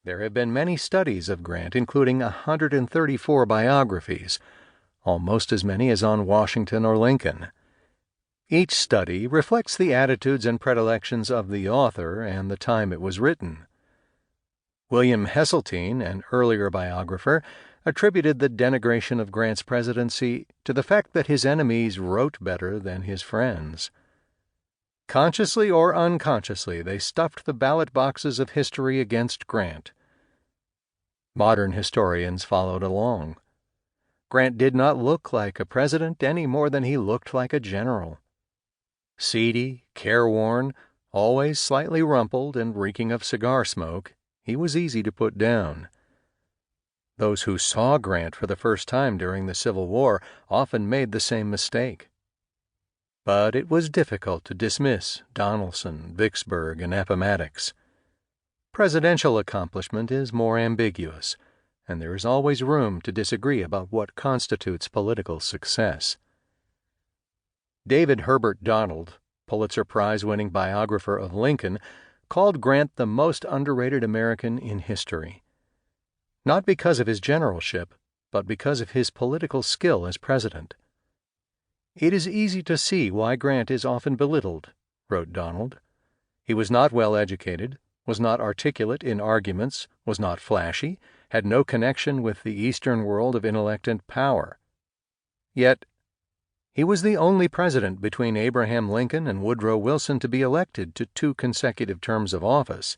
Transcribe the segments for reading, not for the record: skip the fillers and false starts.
There have been many studies of Grant, including 134 biographies, almost as many as on Washington or Lincoln. Each study reflects the attitudes and predilections of the author and the time it was written. William Heseltine, an earlier biographer, attributed the denigration of Grant's presidency to the fact that his enemies wrote better than his friends. Consciously or unconsciously, they stuffed the ballot boxes of history against Grant. Modern historians followed along. Grant did not look like a president any more than he looked like a general. Seedy, careworn, always slightly rumpled and reeking of cigar smoke, he was easy to put down. Those who saw Grant for the first time during the Civil War often made the same mistake. But it was difficult to dismiss Donelson, Vicksburg, and Appomattox. Presidential accomplishment is more ambiguous, and there is always room to disagree about what constitutes political success. David Herbert Donald, Pulitzer Prize-winning biographer of Lincoln, called Grant the most underrated American in history. Not because of his generalship, but because of his political skill as president. "It is easy to see why Grant is often belittled," wrote Donald. "He was not well educated, was not articulate in arguments, was not flashy, had no connection with the Eastern world of intellect and power. Yet he was the only president between Abraham Lincoln and Woodrow Wilson to be elected to 2 consecutive terms of office.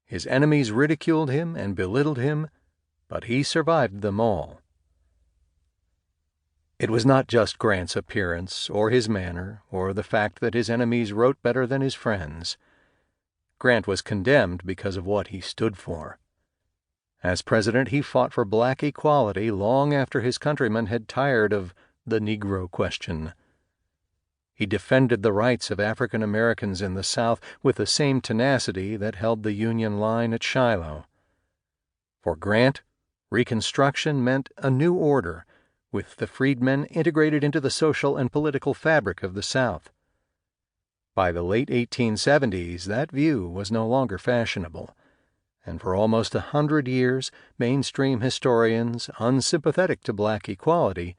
His enemies ridiculed him and belittled him, but he survived them all." It was not just Grant's appearance, or his manner, or the fact that his enemies wrote better than his friends. Grant was condemned because of what he stood for. As president, he fought for black equality long after his countrymen had tired of the Negro question. He defended the rights of African Americans in the South with the same tenacity that held the Union line at Shiloh. For Grant, Reconstruction meant a new order, with the freedmen integrated into the social and political fabric of the South. By the late 1870s, that view was no longer fashionable, and for almost 100 years, mainstream historians, unsympathetic to black equality,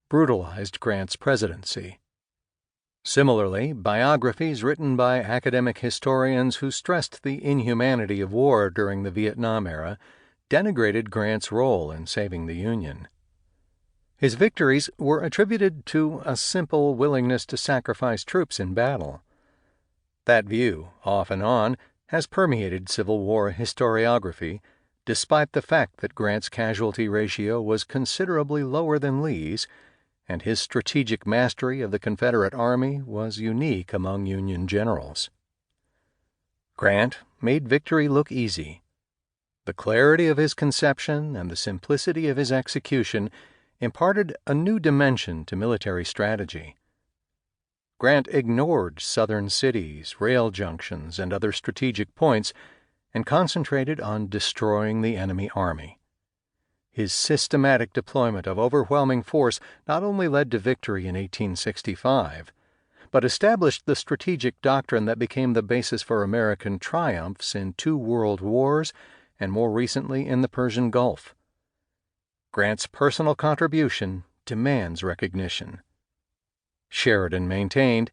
brutalized Grant's presidency. Similarly, biographies written by academic historians who stressed the inhumanity of war during the Vietnam era denigrated Grant's role in saving the Union. His victories were attributed to a simple willingness to sacrifice troops in battle. That view, off and on, has permeated Civil War historiography, despite the fact that Grant's casualty ratio was considerably lower than Lee's, and his strategic mastery of the Confederate Army was unique among Union generals. Grant made victory look easy. The clarity of his conception and the simplicity of his execution imparted a new dimension to military strategy. Grant ignored southern cities, rail junctions, and other strategic points, and concentrated on destroying the enemy army. His systematic deployment of overwhelming force not only led to victory in 1865, but established the strategic doctrine that became the basis for American triumphs in 2 world wars and more recently in the Persian Gulf. Grant's personal contribution demands recognition. Sheridan maintained,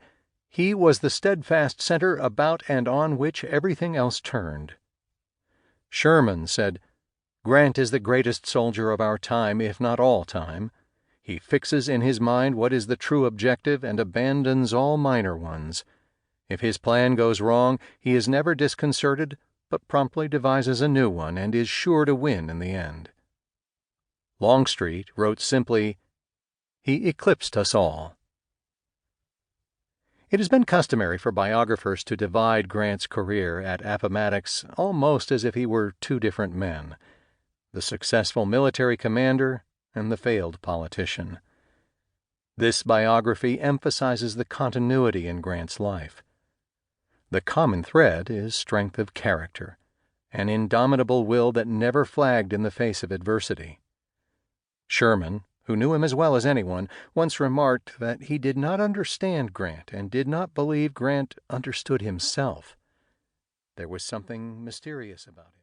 he was the steadfast center about and on which everything else turned. Sherman said, "Grant is the greatest soldier of our time, if not all time. He fixes in his mind what is the true objective and abandons all minor ones. If his plan goes wrong, he is never disconcerted, but promptly devises a new one and is sure to win in the end." Longstreet wrote simply, "He eclipsed us all." It has been customary for biographers to divide Grant's career at Appomattox almost as if he were 2 different men, the successful military commander and the failed politician. This biography emphasizes the continuity in Grant's life. The common thread is strength of character, an indomitable will that never flagged in the face of adversity. Sherman, who knew him as well as anyone, once remarked that he did not understand Grant and did not believe Grant understood himself. There was something mysterious about him.